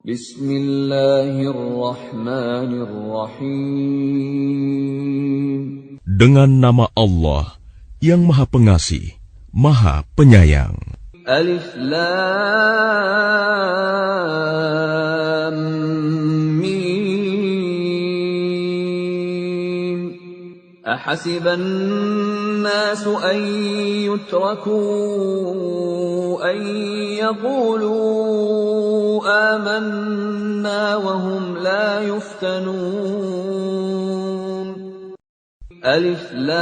Bismillahirrahmanirrahim. Dengan nama Allah yang Maha Pengasih, Maha Penyayang. Alif Lam Mim. Ahasiban nasu an yutraku an yaqulu amanna wa hum la yuftanun. Alif Lam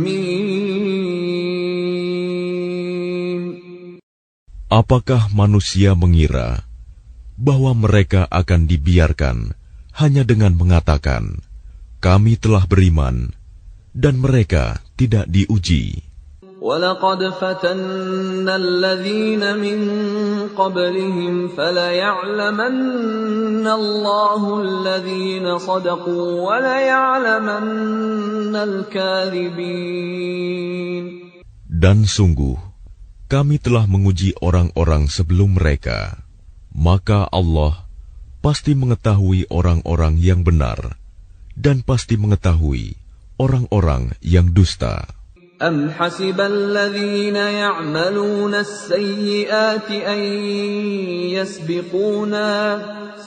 Mim. Apakah manusia mengira bahwa mereka akan dibiarkan hanya dengan mengatakan, "Kami telah beriman," dan mereka tidak diuji? وَلَقَدْ فَتَنَّا الَّذِينَ مِن قَبْلِهِمْ فَلَيَعْلَمَنَّ اللَّهُ الَّذِينَ صَدَقُوا وَلَيَعْلَمَنَّ الْكَاذِبِينَ. Dan sungguh, kami telah menguji orang-orang sebelum mereka, maka Allah pasti mengetahui orang-orang yang benar, dan pasti mengetahui orang-orang yang dusta. أَمْ حَسِبَ الَّذِينَ يَعْمَلُونَ السَّيِّئَاتِ أَن يَسْبِقُونَا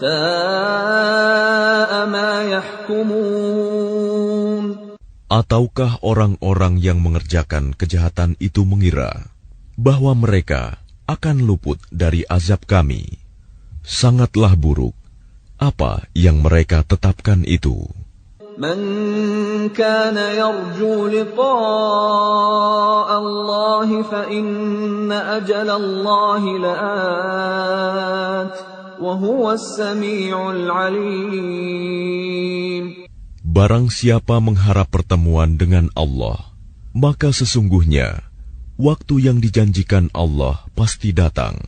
سَاءَ مَا يَحْكُمُونَ. Ataukah orang-orang yang mengerjakan kejahatan itu mengira bahwa mereka akan luput dari azab kami? Sangatlah buruk apa yang mereka tetapkan itu. من كان يرجو لقاء الله فإن أجل الله لآت وهو السميع العليم. Barang siapa mengharap pertemuan dengan Allah, maka sesungguhnya waktu yang dijanjikan Allah pasti datang,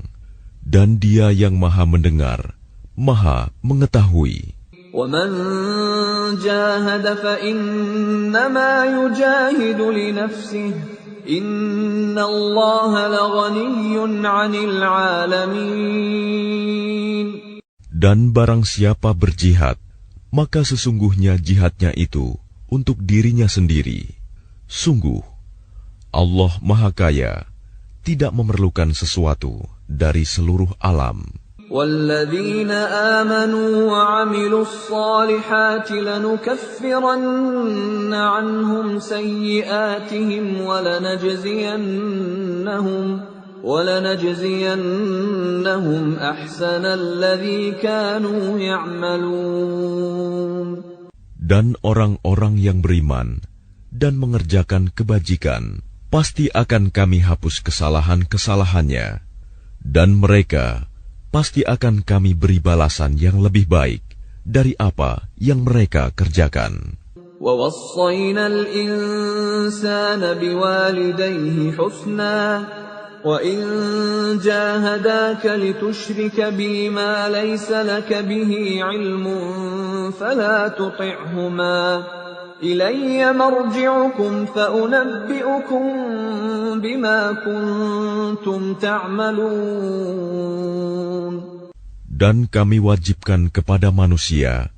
dan Dia yang Maha Mendengar, Maha Mengetahui. وَمَنْ جَاهَدَ فَإِنَّمَا يُجَاهِدُ لِنَفْسِهِ إِنَّ اللَّهَ لَغَنِيٌّ عَنِ الْعَالَمِينَ. Dan barang siapa berjihad, maka sesungguhnya jihadnya itu untuk dirinya sendiri. Sungguh, Allah Maha Kaya, tidak memerlukan sesuatu dari seluruh alam. وَالَّذِينَ آمَنُوا وَعَمِلُوا الصَّالِحَاتِ لَنُكَفِّرَنَّ عَنْهُمْ سَيِّئَاتِهِمْ وَلَنَجْزِيَنَّهُمْ أَحْسَنَ الَّذِي كَانُوا يَعْمَلُونَ. Dan orang-orang yang beriman dan mengerjakan kebajikan, pasti akan kami hapus kesalahan-kesalahannya, dan mereka pasti akan kami beri balasan yang lebih baik dari apa yang mereka kerjakan. وَوَصَّيْنَا الْإِنسَانَ بِوَالِدَيْهِ حُسْنًا وَإِنْ جَاهَدَاكَ لِتُشْرِكَ بِي مَا لَيْسَ لَكَ بِهِ عِلْمٌ فَلَا تُطِعْهُمَا إِلَيَّ مَرْجِعُكُمْ فَأُنَبِّئُكُمْ بِمَا كُنْتُمْ تَعْمَلُونَ. Dan kami wajibkan kepada manusia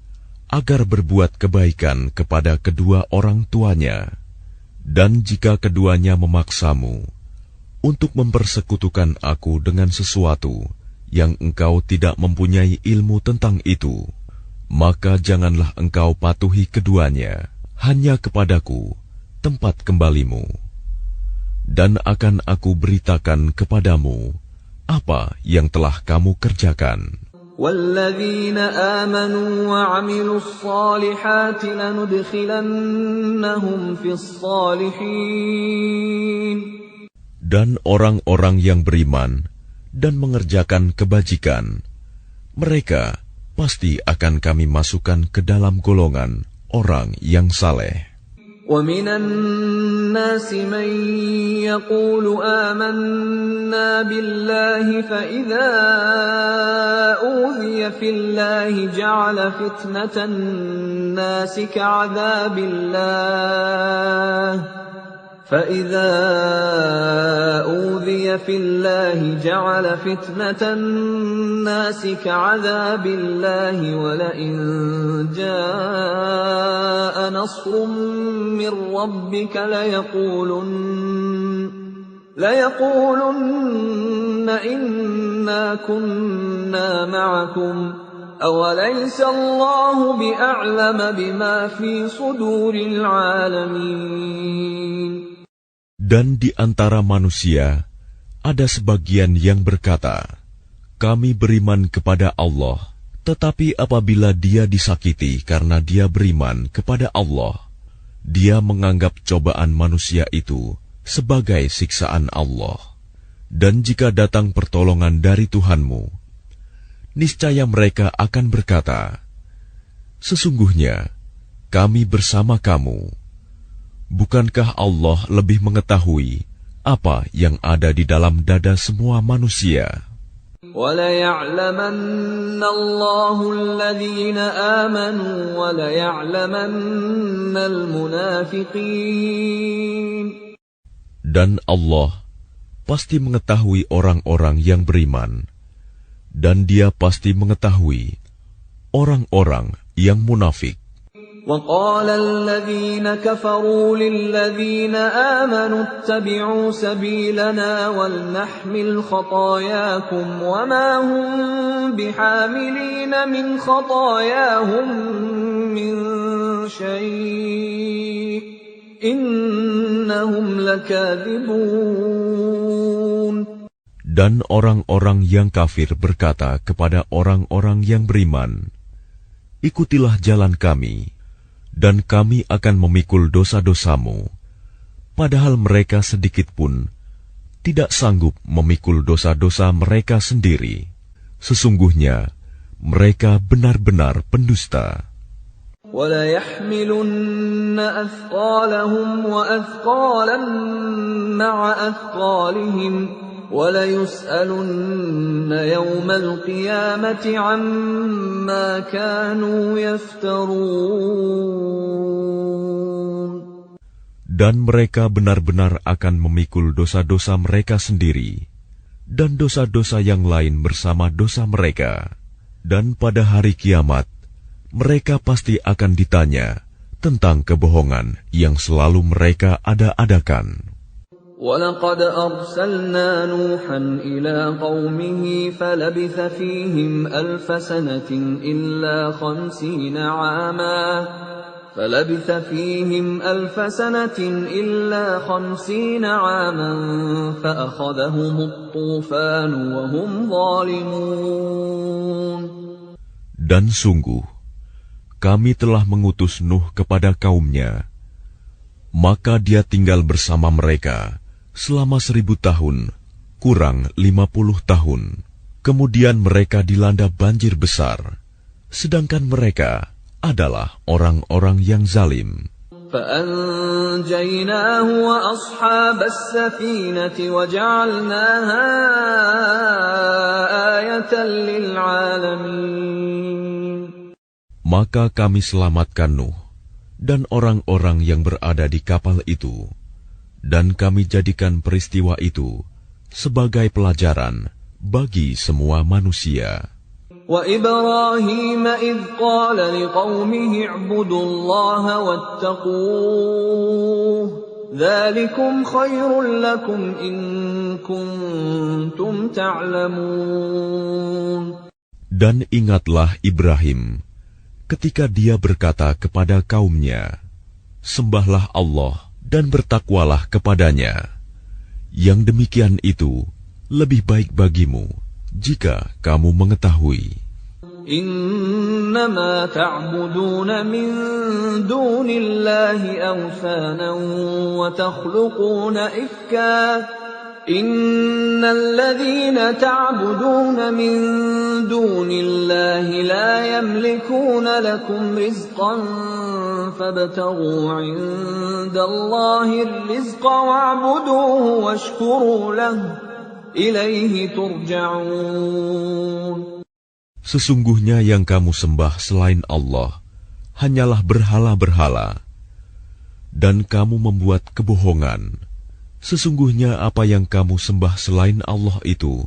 agar berbuat kebaikan kepada kedua orang tuanya, dan jika keduanya memaksamu untuk mempersekutukan aku dengan sesuatu yang engkau tidak mempunyai ilmu tentang itu, maka janganlah engkau patuhi keduanya. Hanya kepadaku tempat kembalimu, dan akan aku beritakan kepadamu apa yang telah kamu kerjakan. وَالَّذِينَ آمَنُوا وَعَمِلُوا الصَّالِحَاتِ لَنُدْخِلَنَّهُمْ فِي الصَّالِحِينَ. Dan orang-orang yang beriman dan mengerjakan kebajikan, mereka pasti akan kami masukkan ke dalam golongan orang yang saleh. وَمِنَ النَّاسِ مَن يَقُولُ آمَنَّا بِاللَّهِ فَإِذَا أُوذِيَ فِي اللَّهِ جَعَلَ فِتْنَةَ النَّاسِ كَعَذَابِ اللَّهِ فإذا أوذي في الله جعل فتنة الناس كعذاب الله ولئن جاء نصر من ربك ليقولن إنا كنا معكم أوليس الله بأعلم بما في صدور العالمين. Dan di antara manusia ada sebagian yang berkata, kami beriman kepada Allah, tetapi apabila dia disakiti karena dia beriman kepada Allah, dia menganggap cobaan manusia itu sebagai siksaan Allah. Dan jika datang pertolongan dari Tuhanmu, niscaya mereka akan berkata, sesungguhnya kami bersama kamu. Bukankah Allah lebih mengetahui apa yang ada di dalam dada semua manusia? وَلَيَعْلَمَنَّ اللَّهُ الَّذِينَ آمَنُوا وَلَيَعْلَمَنَّ الْمُنَافِقِينَ. Dan Allah pasti mengetahui orang-orang yang beriman, dan Dia pasti mengetahui orang-orang yang munafik. وَقَالَ الَّذِينَ كَفَرُوا لِلَّذِينَ آمَنُوا اتَّبِعُوا سَبِيلَنَا وَلْنَحْمِلْ خَطَايَاكُمْ وَمَا هُمْ بِحَامِلِينَ مِنْ خَطَايَاهُمْ مِنْ شَيْءٍ إِنَّهُمْ لَكَاذِبُونَ. Dan orang-orang yang kafir berkata kepada orang-orang yang beriman, ikutilah jalan kami, dan kami akan memikul dosa-dosamu, padahal mereka sedikit pun tidak sanggup memikul dosa-dosa mereka sendiri. Sesungguhnya mereka benar-benar pendusta. وَلَيَحْمِلُنَّ أَثْقَالَهُمْ وَأَثْقَالًا مَعَ أَثْقَالِهِمْ وَلَيُسْأَلُنَّ يَوْمَ الْقِيَامَةِ عَمَّا كَانُوا يَفْتَرُونَ. Dan mereka benar-benar akan memikul dosa-dosa mereka sendiri, dan dosa-dosa yang lain bersama dosa mereka. Dan pada hari kiamat, mereka pasti akan ditanya tentang kebohongan yang selalu mereka ada-adakan. وَلَقَدْ أَرْسَلْنَا نُوحًا إِلَىٰ قَوْمِهِ فَلَبِثَ فِيهِمْ أَلْفَ سَنَةٍ إِلَّا 50 عَامًا فَأَخَذَهُمُ الطُّوفَانُ وَهُمْ ظَالِمُونَ. Dan sungguh, kami telah mengutus Nuh kepada kaumnya, maka dia tinggal bersama mereka selama 1000 tahun, kurang 50 tahun. Kemudian mereka dilanda banjir besar, sedangkan mereka adalah orang-orang yang zalim. فَأَنْجَيْنَاهُ وَأَصْحَابَ السَّفِينَةِ وَجَعَلْنَاهَا آيَةً لِلْعَالَمِينَ. Maka kami selamatkan Nuh dan orang-orang yang berada di kapal itu, dan kami jadikan peristiwa itu sebagai pelajaran bagi semua manusia. وَإِبْرَاهِيمَ إِذْ قَالَ لِقَوْمِهِ اعْبُدُوا اللَّهَ وَاتَّقُوهُ ذَلِكُمْ خَيْرٌ لَكُمْ إِن كُنتُمْ تَعْلَمُونَ. Dan ingatlah Ibrahim ketika dia berkata kepada kaumnya, sembahlah Allah dan bertakwalah kepadanya. Yang demikian itu lebih baik bagimu jika kamu mengetahui. إِنَّمَا تَعْبُدُونَ مِن دُونِ اللَّهِ أَوْثَانًا وَتَخْلُقُونَ إِفْكًا إِنَّ الَّذِينَ تَعْبُدُونَ مِن دُونِ اللَّهِ لَا يَمْلِكُونَ لَكُمْ رِزْقًا فَابْتَغُوا عِندَ اللَّهِ الرِّزْقَ وَاعْبُدُوهُ وَاشْكُرُوا لَهُ إِلَيْهِ تُرْجَعُونَ. Sesungguhnya yang kamu sembah selain Allah hanyalah berhala-berhala. dan kamu membuat kebohongan. Sesungguhnya apa yang kamu sembah selain Allah itu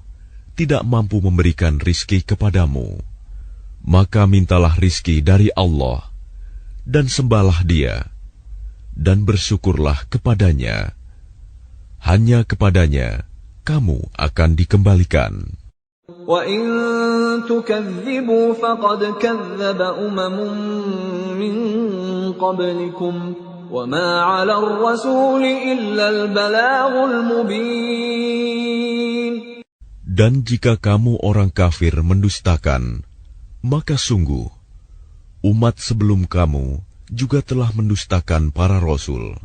tidak mampu memberikan rizki kepadamu. Maka mintalah rizki dari Allah, dan sembahlah Dia, dan bersyukurlah kepadanya. Hanya kepadanya kamu akan dikembalikan. وَإِن تُكَذِّبُوا فَقَدْ كَذَّبَ أُمَمٌ مِّن قَبْلِكُمْ وَمَا عَلَى الرَّسُولِ إِلَّا الْبَلَاغُ الْمُبِينُ. Dan jika kamu orang kafir mendustakan, maka sungguh umat sebelum kamu juga telah mendustakan para rasul,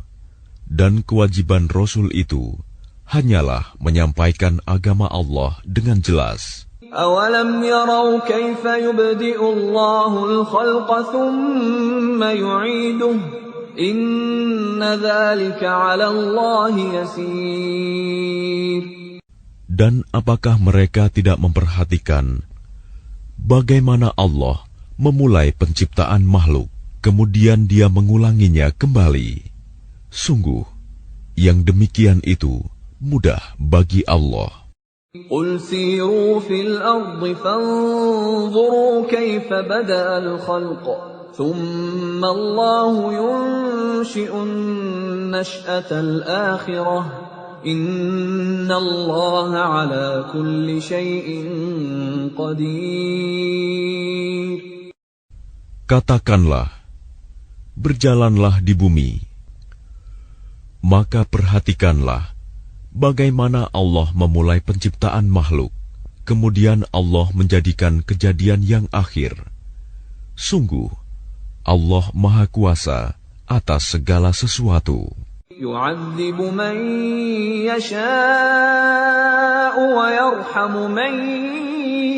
dan kewajiban rasul itu hanyalah menyampaikan agama Allah dengan jelas. أَوَلَمْ يَرَوْا كَيْفَ يُبْدِئُ اللَّهُ الْخَلْقَ ثُمَّ يُعِيدُهُ إِنَّ ذَلِكَ عَلَى اللَّهِ يَسِيرٌ. Dan apakah mereka tidak memperhatikan bagaimana Allah memulai penciptaan makhluk, kemudian Dia mengulanginya kembali? Sungguh, yang demikian itu mudah bagi Allah. قُلْ سِيرُوا فِي الْأَرْضِ فَانظُرُوا كَيْفَ بَدَأَ الْخَلْقَ ثُمَّ اللَّهُ يُنشِئُ النَّشْأَةَ الْآخِرَةَ إِنَّ اللَّهَ عَلَى كُلِّ شَيْءٍ قَدِيرٌ. Katakanlah, berjalanlah di bumi, maka perhatikanlah bagaimana Allah memulai penciptaan makhluk, kemudian Allah menjadikan kejadian yang akhir. Sungguh, Allah Maha Kuasa atas segala sesuatu. يُعَذِّبُ مَن يَشَاءُ وَيَرْحَمُ مَن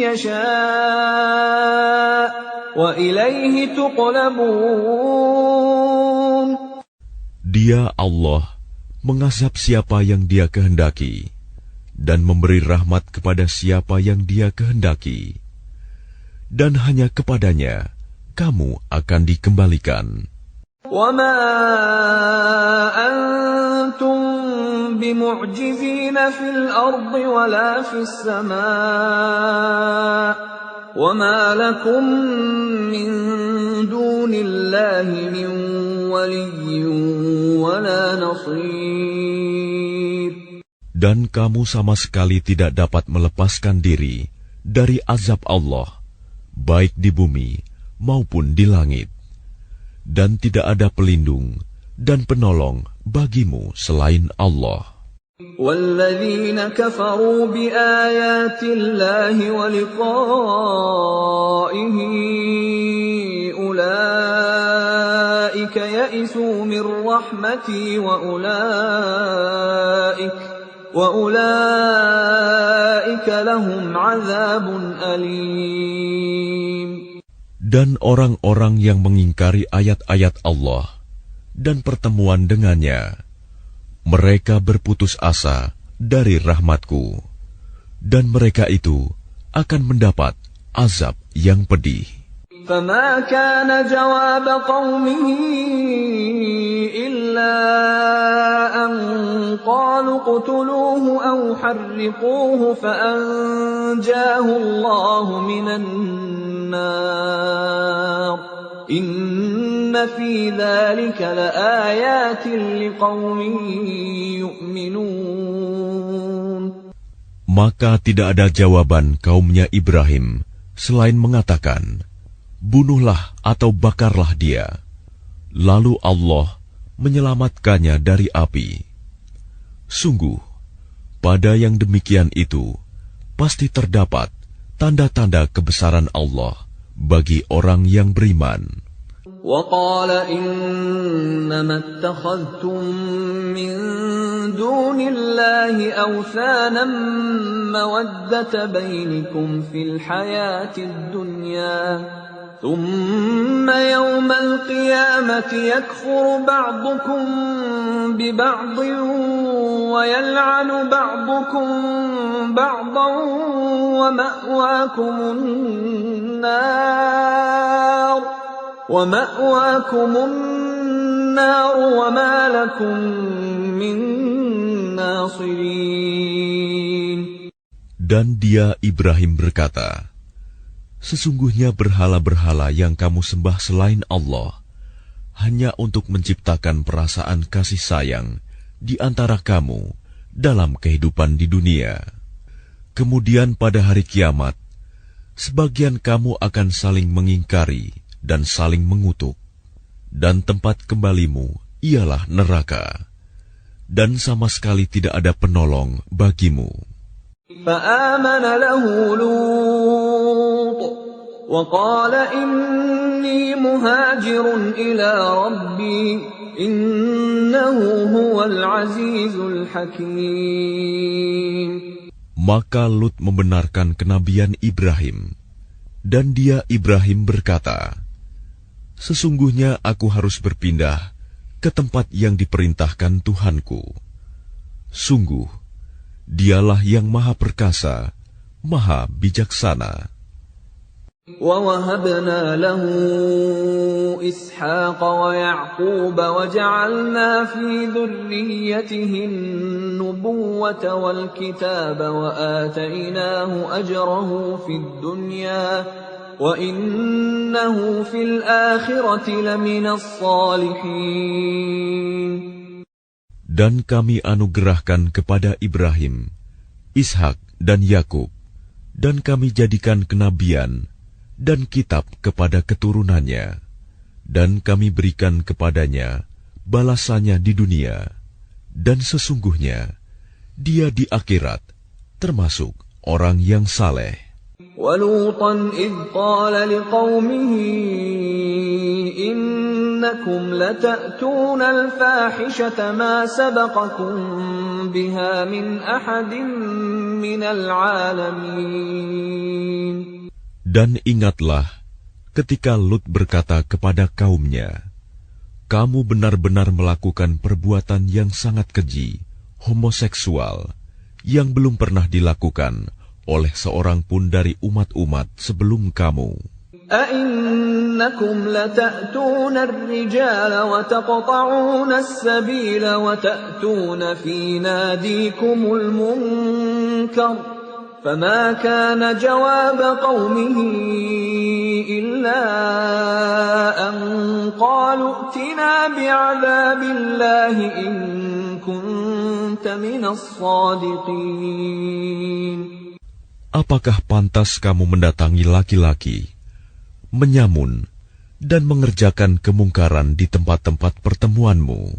يَشَاءُ وَإِلَيْهِ تُقْلَبُونَ. Dia Allah mengazab siapa yang Dia kehendaki, dan memberi rahmat kepada siapa yang Dia kehendaki, dan hanya kepadanya kamu akan dikembalikan. وَمَا أَنْتُمْ بِمُعْجِزِينَ فِي الْأَرْضِ وَلَا فِي السَّمَاءِ وَمَا لَكُمْ مِنْ دُونِ اللَّهِ مِنْ وَلِيٍّ وَلَا نَصِيرٍ. Dan kamu sama sekali tidak dapat melepaskan diri dari azab Allah, baik di bumi maupun di langit. Dan tidak ada pelindung dan penolong bagimu selain Allah. وَالَّذِينَ كَفَرُوا بِآيَاتِ اللَّهِ وَلِقَائِهِ أُولَئِكَ يَئِسُوا مِنْ رَحْمَتِي وَأُولَئِكَ لَهُمْ عَذَابٌ أَلِيمٌ. Dan orang-orang yang mengingkari ayat-ayat Allah dan pertemuan dengannya, mereka berputus asa dari rahmatku, dan mereka itu akan mendapat azab yang pedih. فَمَا كَانَ جَوَابَ قَوْمِهِ إِلَّا أَنْ قَالُوا اقْتُلُوهُ أَوْ حَرِّقُوهُ فَأَنْجَاهُ اللَّهُ مِنَ النَّارِ إِنَّ فِي ذَلِكَ لَآيَاتٍ لِقَوْمٍ يُؤْمِنُونَ. Maka tidak ada jawaban kaumnya Ibrahim selain mengatakan, bunuhlah atau bakarlah dia. Lalu Allah menyelamatkannya dari api. Sungguh, pada yang demikian itu pasti terdapat tanda-tanda kebesaran Allah bagi orang yang beriman. وَقَالَ إِنَّمَا اتَّخَذْتُم مِّن دُونِ اللَّهِ أَوْثَانًا مَّوَدَّةَ بَيْنِكُمْ فِي الْحَيَاةِ الدُّنْيَا ثُمَّ يَوْمَ الْقِيَامَةِ يَكْفُرُ بَعْضُكُم بِبَعْضٍ وَيَلْعَنُ بَعْضُكُم بَعْضًا وَمَأْوَاكُمُ النَّارُ النَّارُ وَمَا لَكُمْ مِنْ نَاصِرِينَ. Dan dia Ibrahim berkata, sesungguhnya berhala-berhala yang kamu sembah selain Allah hanya untuk menciptakan perasaan kasih sayang di antara kamu dalam kehidupan di dunia. Kemudian pada hari kiamat, sebagian kamu akan saling mengingkari dan saling mengutuk, dan tempat kembalimu ialah neraka, dan sama sekali tidak ada penolong bagimu. فآمن له لوط وقال إني مهاجر إلى ربي إنه هو العزيز الحكيم. Maka Lut membenarkan kenabian Ibrahim, dan dia Ibrahim berkata, sesungguhnya aku harus berpindah ke tempat yang diperintahkan Tuhanku. Sungguh, Dialah yang Maha Perkasa, Maha Bijaksana. وَوَهَبْنَا لَهُ إِسْحَاقَ وَيَعْقُوبَ وَجَعَلْنَا فِي ذُرِّيَّتِهِ النُّبُوَّةَ وَالْكِتَابَ وَآتَيْنَاهُ أَجْرَهُ فِي الدُّنْيَا وَإِنَّهُ فِي الْآخِرَةِ لَمِنَ الصَّالِحِينَ. Dan kami anugerahkan kepada Ibrahim, Ishak dan Yakub, dan kami jadikan kenabian dan kitab kepada keturunannya, dan kami berikan kepadanya balasannya di dunia, dan sesungguhnya dia di akhirat termasuk orang yang saleh. وَلُوطًا إِذْ قَالَ لِقَوْمِهِ إِنَّكُمْ لَتَأْتُونَ الْفَاحِشَةَ مَا سَبَقَكُمْ بِهَا مِنْ أَحَدٍ مِنَ الْعَالَمِينَ. Dan ingatlah ketika Lut berkata kepada kaumnya, kamu benar-benar melakukan perbuatan yang sangat keji, homoseksual, yang belum pernah dilakukan oleh seorang pun dari umat-umat sebelum kamu. أَإِنَّكُمْ لَتَأْتُونَ الرِّجَالَ وَتَقْطَعُونَ السَّبِيلَ وَتَأْتُونَ فِي نَادِيكُمُ الْمُنكَرَ فَمَا كَانَ جَوَابَ قَوْمِهِ إِلَّا أَن قَالُوا ائْتِنَا بِعَذَابِ اللَّهِ إِن كُنتَ مِنَ الصَّادِقِينَ. Apakah pantas kamu mendatangi laki-laki, menyamun, dan mengerjakan kemungkaran di tempat-tempat pertemuanmu?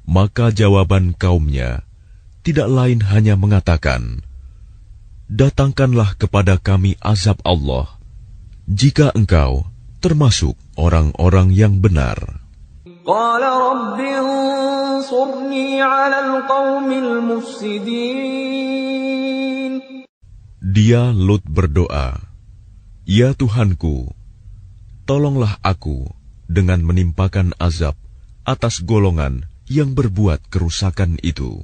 Maka jawaban kaumnya tidak lain hanya mengatakan, datangkanlah kepada kami azab Allah, jika engkau termasuk orang-orang yang benar. قَالَ رَبِّ انصُرْنِي عَلَى الْقَوْمِ الْمُفْسِدِينَ. Dia Lut berdoa, ya Tuhanku, tolonglah aku dengan menimpakan azab atas golongan yang berbuat kerusakan itu.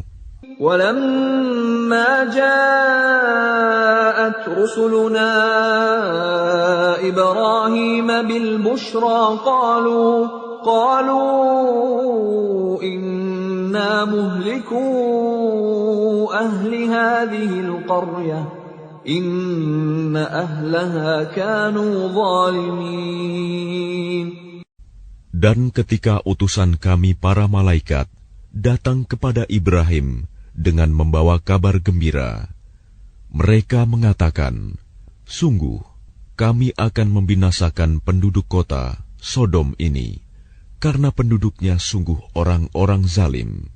وَلَمَّا جَاءَتْ رُسُلُنَا إِبْرَاهِيمَ بِالْبُشْرَى قَالُوا إِنَّا مُهْلِكُو أَهْلِ هَذِهِ الْقَرْيَةِ إِنَّ أَهْلَهَا كَانُوا ظَالِمِينَ. Dan ketika utusan kami para malaikat datang kepada Ibrahim dengan membawa kabar gembira, mereka mengatakan, sungguh kami akan membinasakan penduduk kota Sodom ini, karena penduduknya sungguh orang-orang zalim.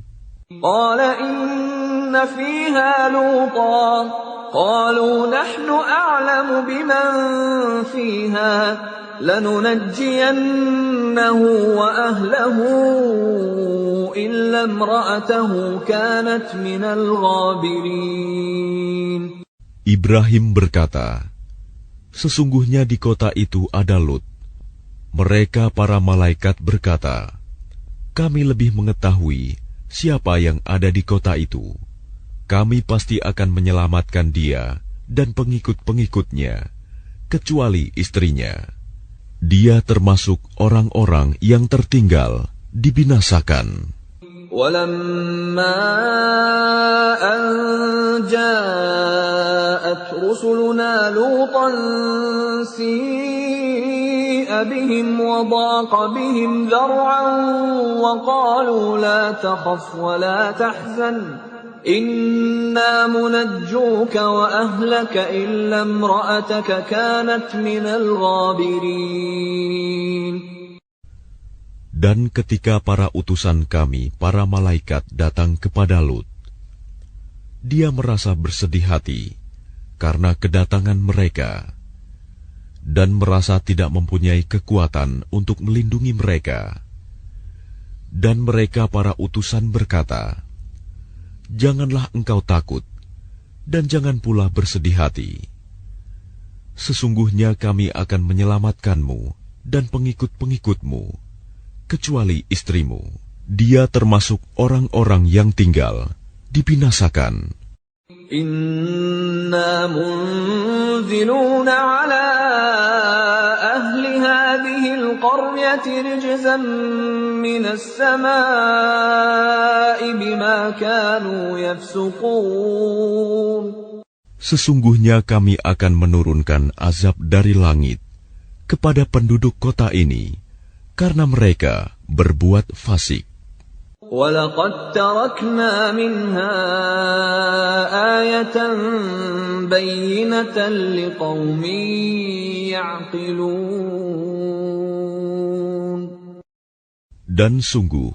قَالَ إِنَّ فِيهَا لُوطًا قَالُوا نَحْنُ أَعْلَمُ بِمَنْ فِيهَا لَنُنَجِّيَنَّهُ وَأَهْلَهُ إِلَّا امْرَأَتَهُ كَانَتْ مِنَ الْغَابِرِينَ. Ibrahim berkata, sesungguhnya di kota itu ada Lut. Mereka para malaikat berkata, kami lebih mengetahui siapa yang ada di kota itu. Kami pasti akan menyelamatkan dia dan pengikut-pengikutnya, kecuali istrinya. Dia termasuk orang-orang yang tertinggal dibinasakan. وَلَمَّا أَن جَاءَتْ رُسُلُنَا لُوطًا سِيءَ بِهِمْ وَضَاقَ بِهِمْ ذَرْعًا وَقَالُوا لَا تَخَفْ وَلَا تَحْزَنْ إِنَّا مُنَجُّوكَ وَأَهْلَكَ إِلَّا امْرَأَتَكَ كَانَتْ مِنَ الْغَابِرِينَ. Dan ketika para utusan kami, para malaikat datang kepada Lut, dia merasa bersedih hati karena kedatangan mereka, dan merasa tidak mempunyai kekuatan untuk melindungi mereka. Dan mereka para utusan berkata, "Janganlah engkau takut, dan jangan pula bersedih hati. Sesungguhnya kami akan menyelamatkanmu dan pengikut-pengikutmu, kecuali istrimu. Dia termasuk orang-orang yang tinggal, dibinasakan. Inna munziluna ala ahli hadhihi al-qaryati rijzan minas samaa'i bima kanu yafsuqun. Sesungguhnya kami akan menurunkan azab dari langit kepada penduduk kota ini karena mereka berbuat fasik. وَلَقَدْ تَرَكْنَا مِنْهَا آيَةً بَيِّنَةً لِقَوْمٍ يَعْقِلُونَ. Dan sungguh,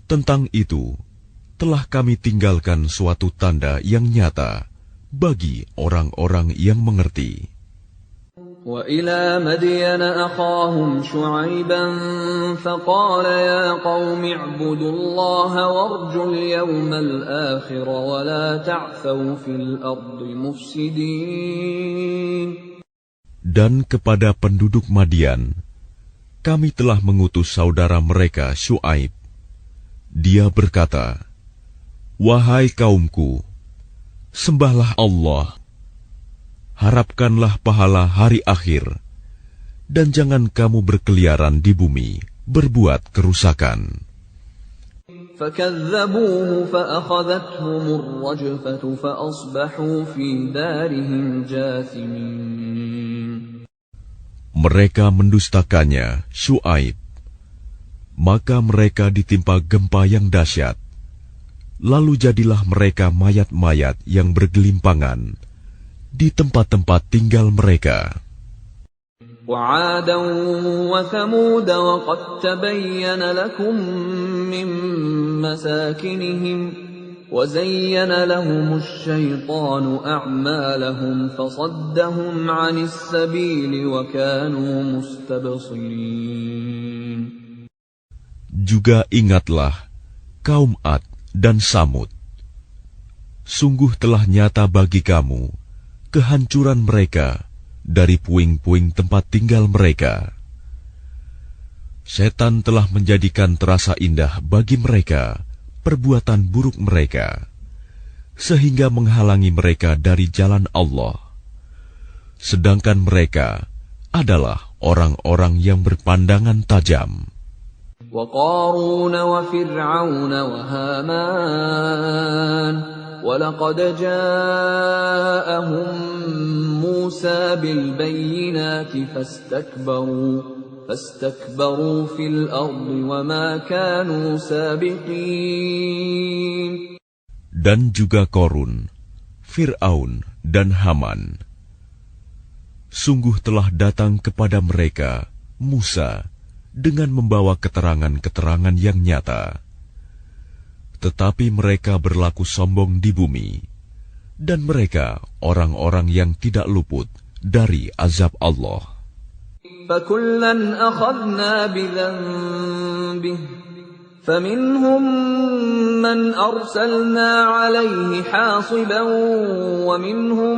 tentang itu telah kami tinggalkan suatu tanda yang nyata bagi orang-orang yang mengerti. وَإِلَى مَدْيَنَ أَخَاهُمْ شُعَيْبًا فَقَالَ يَا قَوْمِ اعْبُدُوا اللَّهَ وَارْجُوا الْيَوْمَ الْآخِرَ وَلَا تَعْثَوْا فِي الْأَرْضِ مُفْسِدِينَ. Dan kepada penduduk Madian, kami telah mengutus saudara mereka Syuaib. Dia berkata, "Wahai kaumku, sembahlah Allah, harapkanlah pahala hari akhir, dan jangan kamu berkeliaran di bumi, berbuat kerusakan." فَكَذَّبُوهُ فَأَخَذَتْهُمُ الرَّجْفَةُ فَأَصْبَحُوا فِي دَارِهِمْ جَاثِمِينَ. Mereka mendustakannya, Syuaib. Maka mereka ditimpa gempa yang dahsyat. Lalu jadilah mereka mayat-mayat yang bergelimpangan di tempat-tempat tinggal mereka. وَعَادًا وَثَمُودَ وَقَدْ تَبَيَّنَ لَكُم مِّن مَّسَاكِنِهِمْ وَزَيَّنَ لَهُمُ الشَّيْطَانُ أَعْمَالَهُمْ فَصَدَّهُمْ عَنِ السَّبِيلِ وَكَانُوا مُسْتَبْصِرِينَ. Juga ingatlah kaum Ad dan Samud. Sungguh telah nyata bagi kamu kehancuran mereka dari puing-puing tempat tinggal mereka. Setan telah menjadikan terasa indah bagi mereka perbuatan buruk mereka, sehingga menghalangi mereka dari jalan Allah. Sedangkan mereka adalah orang-orang yang berpandangan tajam. وَقَارُونَ وَفِرْعَوْنَ وَهَامَانَ وَلَقَدْ جَاءَهُم مُّوسَى بِالْبَيِّنَاتِ فَاسْتَكْبَرُوا فِي الْأَرْضِ وَمَا كَانُوا سَابِقِينَ. Dan juga Korun, Fir'aun dan Haman. Sungguh telah datang kepada mereka Musa dengan membawa keterangan-keterangan yang nyata. Tetapi mereka berlaku sombong di bumi, dan mereka orang-orang yang tidak luput dari azab Allah. فَكُلًّا أَخَذْنَا بِذَنبِهِ فَمِنْهُمْ مَنْ أَرْسَلْنَا عَلَيْهِ حَاصِبًا وَمِنْهُمْ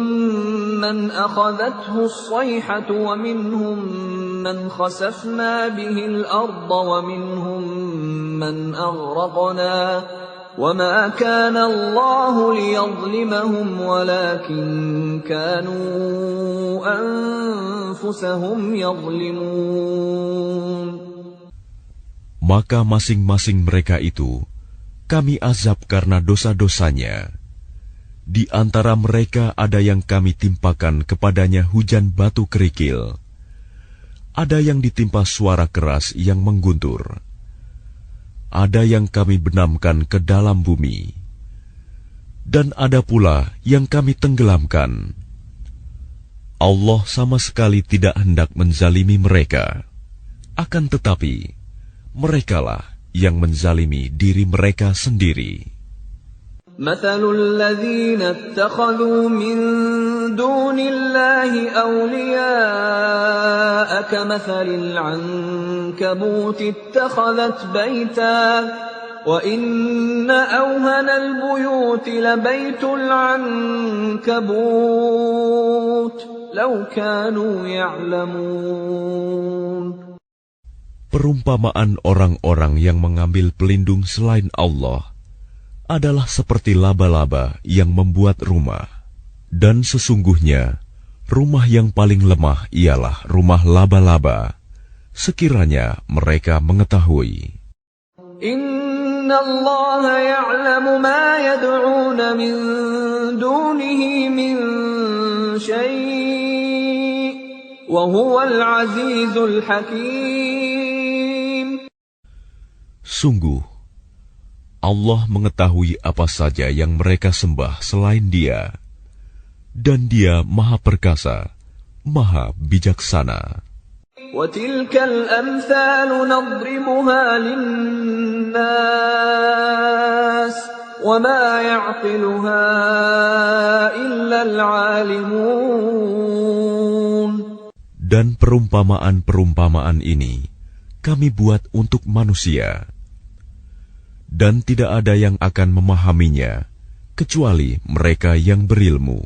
مَنْ أَخَذَتْهُ الصَّيْحَةُ وَمِنْهُمْ مَنْ خَسَفْنَا بِهِ الْأَرْضَ وَمِنْهُمْ مَنْ أَغْرَقْنَا وَمَا كَانَ اللَّهُ لِيَظْلِمَهُمْ وَلَكِنْ كَانُوا أَنفُسَهُمْ يَظْلِمُونَ. maka masing-masing mereka itu kami azab karena dosa-dosanya. Di antara mereka ada yang kami timpakan kepadanya hujan batu kerikil, ada yang ditimpa suara keras yang mengguntur, ada yang kami benamkan ke dalam bumi, dan ada pula yang kami tenggelamkan. Allah sama sekali tidak hendak menzalimi mereka, akan tetapi merekalah yang menzalimi diri mereka sendiri. مثل الذين اتخذوا من دون الله أولياء كمثل العنكبوت اتخذت بيتا وإن أوهن البيوت لبيت العنكبوت لو كانوا يعلمون. Perumpamaan orang-orang yang mengambil pelindung selain Allah adalah seperti laba-laba yang membuat rumah. Dan sesungguhnya, rumah yang paling lemah ialah rumah laba-laba, sekiranya mereka mengetahui. Inna Allah ya'lamu ma yad'una min dunihi min syai' wa huwal azizul hakim. Sungguh, Allah mengetahui apa saja yang mereka sembah selain Dia, dan Dia Maha Perkasa, Maha Bijaksana. وَتِلْكَ الْأَمْثَالُ نَضْرِبُهَا لِلنَّاسِ وَمَا يَعْقِلُهَا إِلَّا الْعَالِمُونَ. Dan perumpamaan-perumpamaan ini kami buat untuk manusia, dan tidak ada yang akan memahaminya kecuali mereka yang berilmu.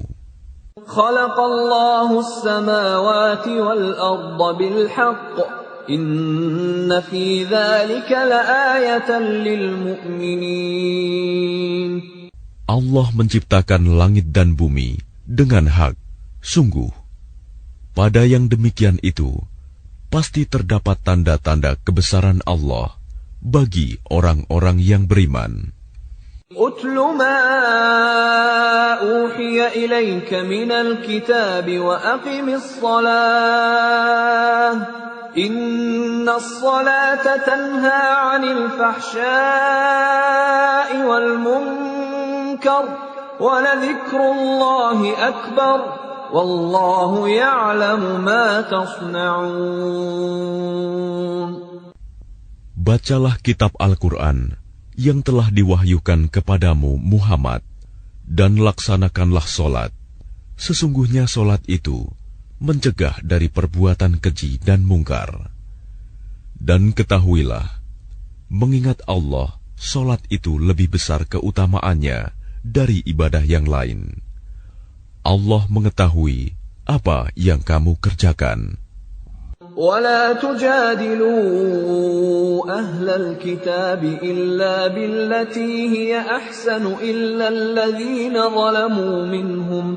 Khalaqallahu as-samawati wal-arda bil-haqq. Inna fi dzalika laayatan lil-mu'minin. Allah menciptakan langit dan bumi dengan hak. Sungguh, pada yang demikian itu pasti terdapat tanda-tanda kebesaran Allah bagi orang-orang yang beriman. Utlu ma uhiya ilayka minal kitab wa aqimis salah. Innas salata tanha 'anil fahsya'i wal munkar wa ladhikrullahi akbar. Wallahu ya'lamu ma tasna'un. Bacalah kitab Al-Quran yang telah diwahyukan kepadamu Muhammad, dan laksanakanlah solat. Sesungguhnya solat itu mencegah dari perbuatan keji dan mungkar. Dan ketahuilah, mengingat Allah, solat itu lebih besar keutamaannya dari ibadah yang lain. Allah mengetahui apa yang kamu kerjakan. ولا تجادلوا أهل الكتاب إلا بالتي هي أحسن إلا الذين ظلموا منهم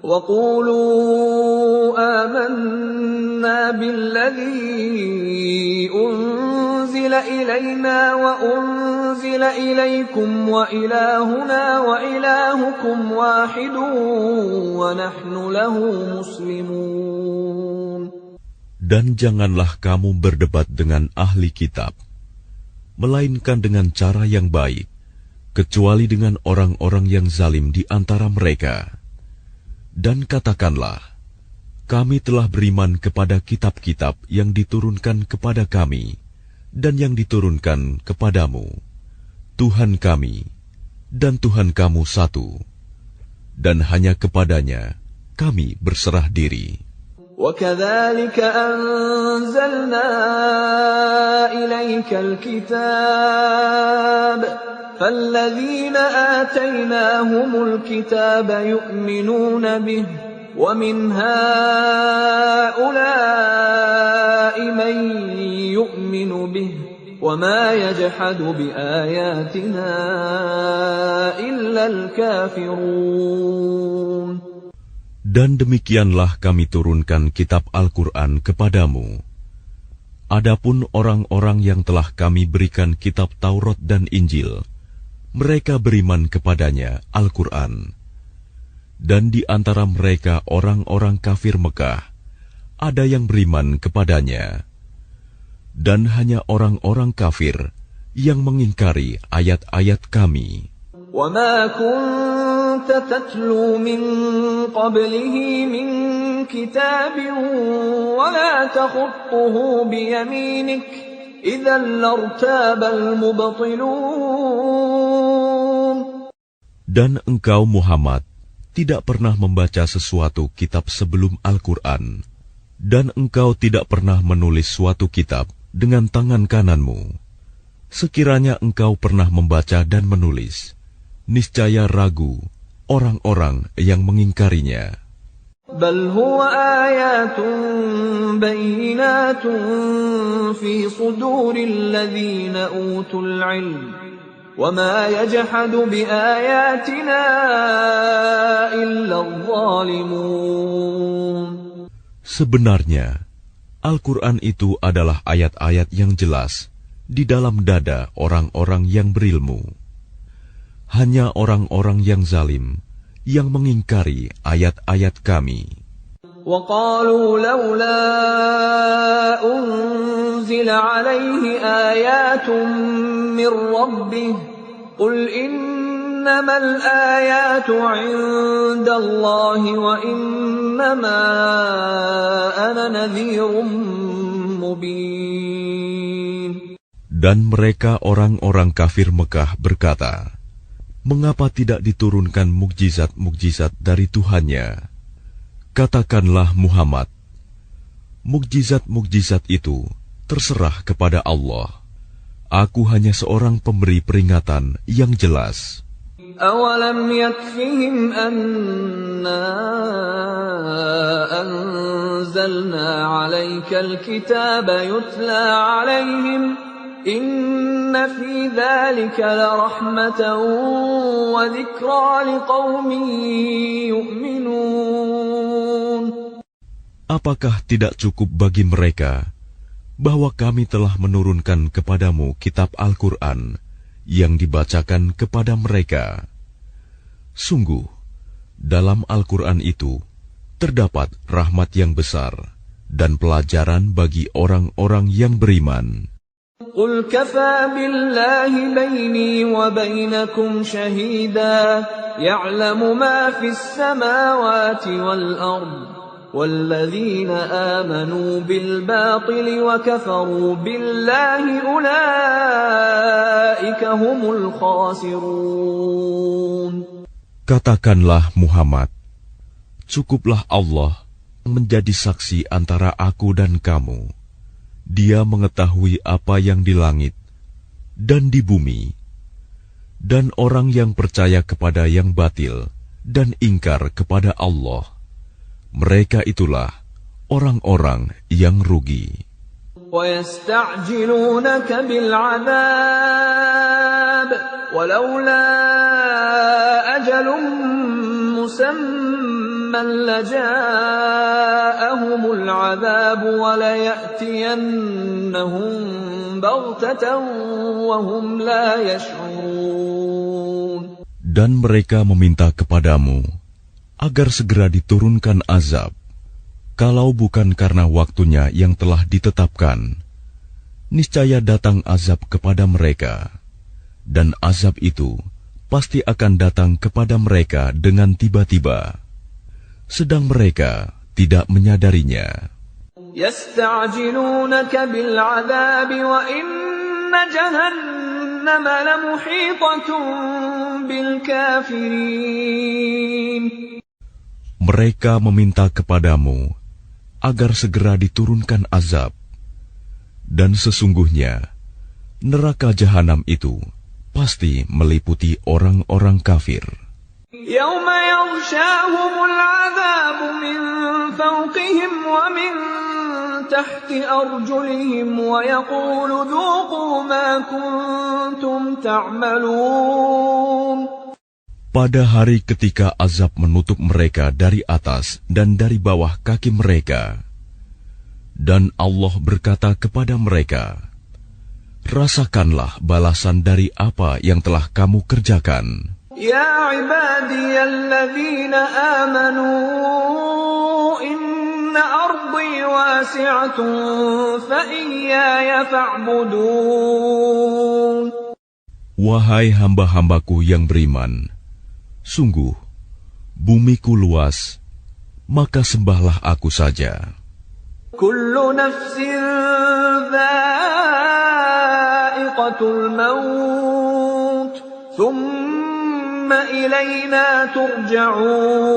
وقولوا آمنا بالذي أنزل إلينا وأنزل إليكم وإلهنا وإلهكم واحد ونحن له مسلمون. Dan janganlah kamu berdebat dengan ahli kitab, melainkan dengan cara yang baik, kecuali dengan orang-orang yang zalim di antara mereka. Dan katakanlah, kami telah beriman kepada kitab-kitab yang diturunkan kepada kami, dan yang diturunkan kepadamu. Tuhan kami, dan Tuhan kamu satu, dan hanya kepadanya kami berserah diri. وَكَذَلِكَ أَنزَلْنَا إِلَيْكَ الْكِتَابَ فَالَّذِينَ آتَيْنَاهُمُ الْكِتَابَ يُؤْمِنُونَ بِهِ وَمِنْ هَؤُلَاءِ مَن يُؤْمِنُ بِهِ وَمَا يَجْحَدُ بِآيَاتِنَا إِلَّا الْكَافِرُونَ. Dan demikianlah kami turunkan kitab Al-Quran kepadamu. Adapun orang-orang yang telah kami berikan kitab Taurat dan Injil, mereka beriman kepadanya, Al-Quran. Dan di antara mereka orang-orang kafir Mekah, ada yang beriman kepadanya. Dan hanya orang-orang kafir yang mengingkari ayat-ayat kami. وَمَا كُنْتَ تَتْلُو مِنْ قَبْلِهِ مِنْ كِتَابٍ وَلَا تَخُطُّهُ بِيَمِينِكَ إِذًا لَارْتَابَ الْمُبْطِلُونَ. Dan engkau Muhammad tidak pernah membaca sesuatu kitab sebelum Al-Quran, dan engkau tidak pernah menulis suatu kitab dengan tangan kananmu. Sekiranya engkau pernah membaca dan menulis, niscaya ragu orang-orang yang mengingkarinya. بَلْ هُوَ آيَاتٌ بَيِّنَاتٌ فِي صُدُورِ الَّذِينَ أُوتُوا الْعِلْمَ وَمَا يَجْحَدُ بِآيَاتِنَا إِلَّا الظَّالِمُونَ. Sebenarnya, Al-Quran itu adalah ayat-ayat yang jelas di dalam dada orang-orang yang berilmu. Hanya orang-orang yang zalim yang mengingkari ayat-ayat kami. وَقَالُوا لَوْلَا أُنْزِلَ عَلَيْهِ آيَاتٌ مِّن رَّبِّهِ قُلْ إِنَّمَا الْآيَاتُ عِندَ اللَّهِ وَإِنَّمَا أَنَا نَذِيرٌ مُّبِينٌ. Dan mereka orang-orang kafir Mekah berkata, mengapa tidak diturunkan mukjizat-mukjizat dari Tuhannya? Katakanlah Muhammad, mukjizat-mukjizat itu terserah kepada Allah. Aku hanya seorang pemberi peringatan yang jelas. أَوَلَمْ يَكْفِهِمْ أَنَّا أَنزَلْنَا عَلَيْكَ الْكِتَابَ يُتْلَى عَلَيْهِمْ إِنَّ فِي ذَلِكَ لَرَحْمَةً وَذِكْرَى لِقَوْمٍ يُؤْمِنُونَ. Apakah tidak cukup bagi mereka bahwa kami telah menurunkan kepadamu kitab Al-Quran yang dibacakan kepada mereka? Sungguh, dalam Al-Quran itu terdapat rahmat yang besar dan pelajaran bagi orang-orang yang beriman. قُلْ كَفَى بِاللَّهِ بَيْنِي وَبَيْنَكُمْ شَهِيدًا يَعْلَمُ مَا فِي السَّمَاوَاتِ وَالْأَرْضِ وَالَّذِينَ آمَنُوا بِالْبَاطِلِ وَكَفَرُوا بِاللَّهِ أُولَئِكَ هُمُ الْخَاسِرُونَ. Katakanlah Muhammad, cukuplah Allah menjadi saksi antara aku dan kamu. Dia mengetahui apa yang di langit dan di bumi, dan orang yang percaya kepada yang batil dan ingkar kepada Allah, mereka itulah orang-orang yang rugi. وَيَسْتَعْجِلُونَكَ بِالْعَذَابِ وَلَوْلَا أَجَلٌ مُّسَمًّى لَّجَاءَهُمُ الْعَذَابُ وَلَيَأْتِيَنَّهُم بَغْتَةً وَهُمْ لَا يَشْعُرُونَ. Dan mereka meminta kepadamu agar segera diturunkan azab. Kalau bukan karena waktunya yang telah ditetapkan, niscaya datang azab kepada mereka, dan azab itu pasti akan datang kepada mereka dengan tiba-tiba, sedang mereka tidak menyadarinya. يَسْتَعْجِلُونَكَ بِالْعَذَابِ وَإِنَّ جَهَنَّمَ لَمُحِيطَةٌ بِالْكَافِرِينَ. Mereka meminta kepadamu agar segera diturunkan azab, dan sesungguhnya neraka jahanam itu pasti meliputi orang-orang kafir. يَوْمَ يَغْشَاهُمُ الْعَذَابُ مِنْ فَوْقِهِمْ وَمِنْ تَحْتِ أَرْجُلِهِمْ وَيَقُولُ ذُوقُوا مَا كُنْتُمْ تَعْمَلُونَ. Pada hari ketika azab menutup mereka dari atas dan dari bawah kaki mereka, Dan Allah berkata kepada mereka, rasakanlah balasan dari apa yang telah kamu kerjakan. Ya ibadiyalladzina amanu inna ardi wasi'atun fa iyaya fa'budun. Wahai hamba-hambaku yang beriman, sungguh bumiku luas, maka sembahlah aku saja. Kullu nafsin dha'iqatul maut, thumma ilayna turja'un.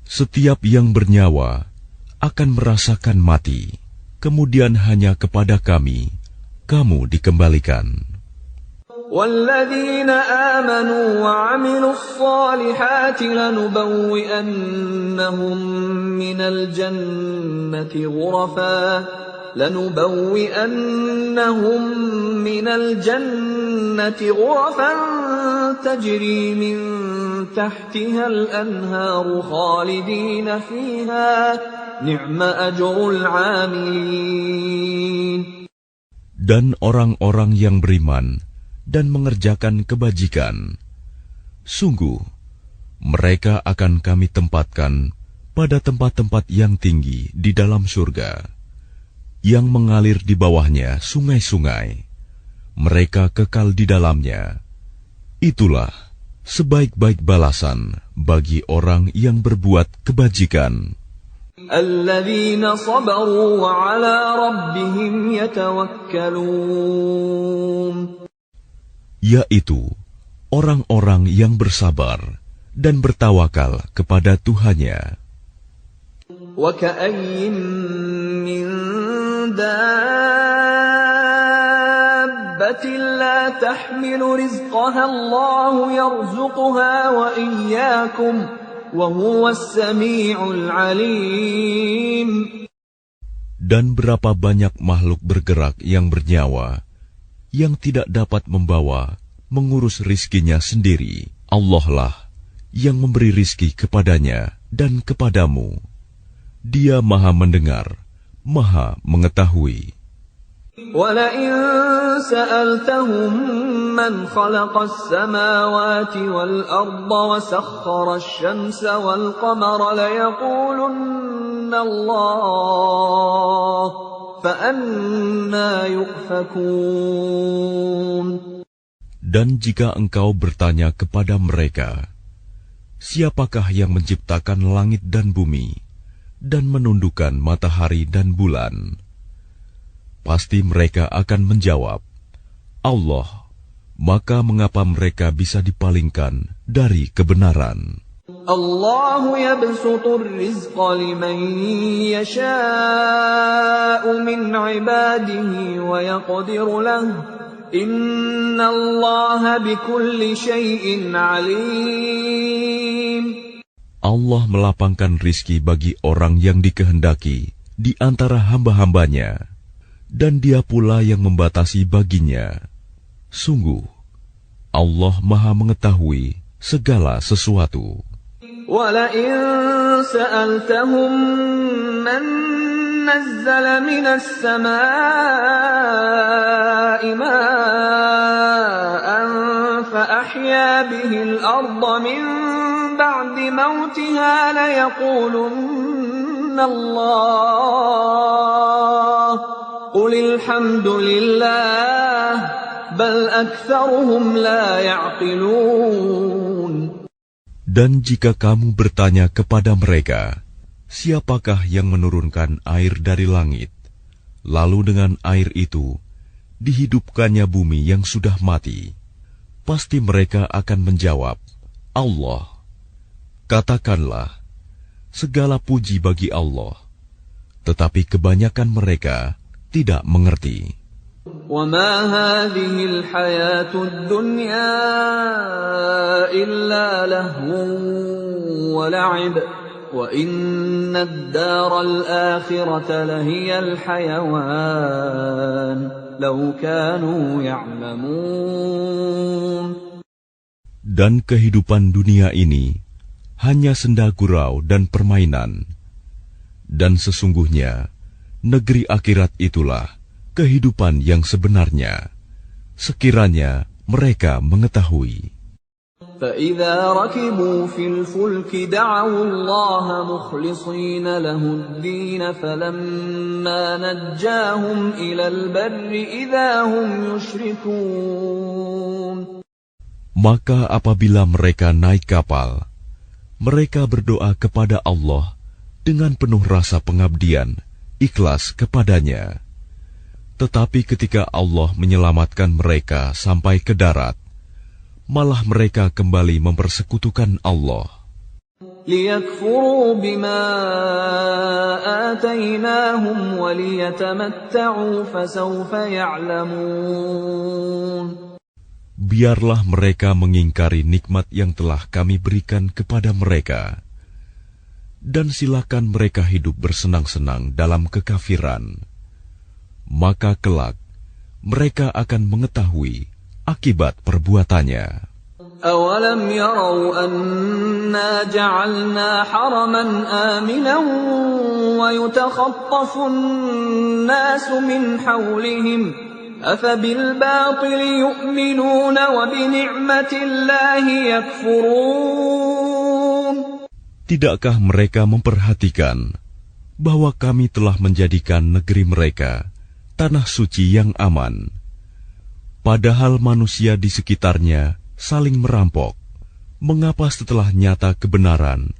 Setiap yang bernyawa akan merasakan mati, kemudian hanya kepada kami kamu dikembalikan. وَالَّذِينَ آمَنُوا وَعَمِلُوا الصَّالِحَاتِ لَنُبَوِّئَنَّهُم مِّنَ الْجَنَّةِ غُرَفًا تَجْرِي مِن تَحْتِهَا الْأَنْهَارُ خَالِدِينَ فِيهَا نِعْمَ أَجْرُ الْعَامِلِينَ. Dan orang-orang yang beriman dan mengerjakan kebajikan, sungguh mereka akan kami tempatkan pada tempat-tempat yang tinggi di dalam surga, yang mengalir di bawahnya sungai-sungai. Mereka kekal di dalamnya. Itulah sebaik-baik balasan bagi orang yang berbuat kebajikan. Alladzina sabaru wa ala rabbihim yatawakkalun. Yaitu orang-orang yang bersabar dan bertawakal kepada Tuhannya. Wa ka'ayyin min dabbatin la tahmilu rizqaha Allahu yarzuquha wa iyyakum wa huwas sami'ul 'alim. Dan berapa banyak makhluk bergerak yang bernyawa yang tidak dapat membawa, mengurus rizkinya sendiri. Allah lah yang memberi rizki kepadanya dan kepadamu. Dia maha mendengar, maha mengetahui. وَلَئِن سَأَلْتَهُم مَّنْ خَلَقَ السَّمَاوَاتِ وَالْأَرْضَ وَسَخَّرَ الشَّمْسَ وَالْقَمَرَ لَيَقُولُنَّ اللَّهُ فَأَنَّىٰ يُؤْفَكُونَ. Dan jika engkau bertanya kepada mereka, siapakah yang menciptakan langit dan bumi dan menundukkan matahari dan bulan? Pasti mereka akan menjawab, Allah. Maka mengapa mereka bisa dipalingkan dari kebenaran? Allahu yabsutur rizqa liman yasha'u min ibadihi wa yaqdiru lahu. Inna Allaha bikulli syai'in alim. Allah melapangkan rizki bagi orang yang dikehendaki di antara hamba-hambanya, dan Dia pula yang membatasi baginya. Sungguh, Allah Maha mengetahui segala sesuatu. وَلَئِن سَأَلْتَهُم مَّن نَّزَّلَ مِنَ السَّمَاءِ مَاءً فَأَحْيَا بِهِ الْأَرْضَ مِن بَعْدِ مَوْتِهَا لَيَقُولُنَّ اللَّهُ قُلِ الْحَمْدُ لِلَّهِ بَلْ أَكْثَرُهُمْ لَا يَعْقِلُونَ. Dan jika kamu bertanya kepada mereka, siapakah yang menurunkan air dari langit, lalu dengan air itu dihidupkannya bumi yang sudah mati? Pasti mereka akan menjawab, Allah. Katakanlah, segala puji bagi Allah, tetapi kebanyakan mereka tidak mengerti. وَمَا هَٰذِهِ الْحَيَاةُ الدُّنْيَا إِلَّا لَهْوٌ وَلَعِبٌ وَإِنَّ الدَّارَ الْآخِرَةَ لَهِيَ الْحَيَوَانُ لَوْ كَانُوا يَعْلَمُونَ. Dan kehidupan dunia ini hanya senda gurau dan permainan, dan sesungguhnya negeri akhirat itulah kehidupan yang sebenarnya, sekiranya mereka mengetahui. فَإِذَا رَكِبُوا فِي الْفُلْكِ دَعَوُا اللَّهَ مُخْلِصِينَ لَهُ الدِّينَ فَلَمَّا نَجَّاهُمْ إِلَى الْبَرِّ إِذَا هُمْ يُشْرِكُونَ. Maka apabila mereka naik kapal, mereka berdoa kepada Allah dengan penuh rasa pengabdian, ikhlas kepadanya. Tetapi ketika Allah menyelamatkan mereka sampai ke darat, malah mereka kembali mempersekutukan Allah. لِيَكْفُرُوا بِمَا آتَيْنَاهُمْ وَلِيَتَمَتَّعُوا فَسَوْفَ يَعْلَمُونَ. Biarlah mereka mengingkari nikmat yang telah kami berikan kepada mereka, dan silakan mereka hidup bersenang-senang dalam kekafiran. Maka kelak mereka akan mengetahui akibat perbuatannya. أَوَلَمْ يَرَوْا أَنَّا جَعَلْنَا حَرَمًا آمِنًا وَيُتَخَطَّفُ النَّاسُ مِنْ حَوْلِهِمْ أَفَبِالْبَاطِلِ يُؤْمِنُونَ وَبِنِعْمَةِ اللَّهِ يَكْفُرُونَ. Tidakkah mereka memperhatikan bahwa kami telah menjadikan negeri mereka tanah suci yang aman, padahal manusia di sekitarnya saling merampok? Mengapa setelah nyata kebenaran,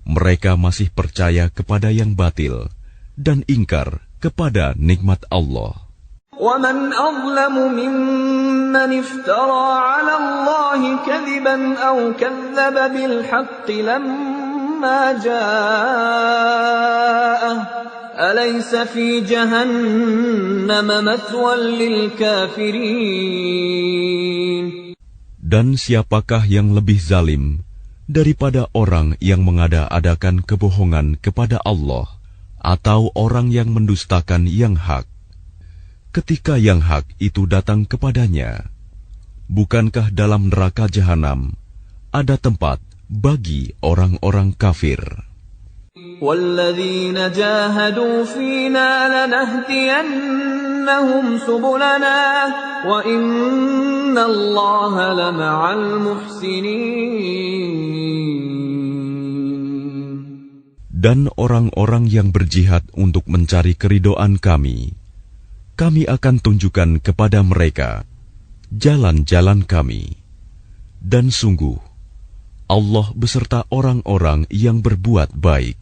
mereka masih percaya kepada yang batil dan ingkar kepada nikmat Allah? وَمَنْ أَظْلَمُ مِمَّنِ افْتَرَى عَلَى اللَّهِ كَذِبًا أَوْ كَذَّبَ بِالْحَقِّ لَمَّا جَاءَهُ أَلَيْسَ فِي جَهَنَّمَ مَثْوًى لِلْكَافِرِينَ. Dan siapakah yang lebih zalim daripada orang yang mengada-adakan kebohongan kepada Allah atau orang yang mendustakan yang hak ketika yang hak itu datang kepadanya? Bukankah dalam neraka jahanam ada tempat bagi orang-orang kafir? وَالَّذِينَ جَاهَدُوا فِينَا لَنَهْدِيَنَّهُمْ سُبُلَنَا وَإِنَّ اللَّهَ لَمَعَ الْمُحْسِنِينَ. Dan orang-orang yang berjihad untuk mencari keridhaan kami akan tunjukkan kepada mereka jalan-jalan kami. Dan sungguh, Allah beserta orang-orang yang berbuat baik.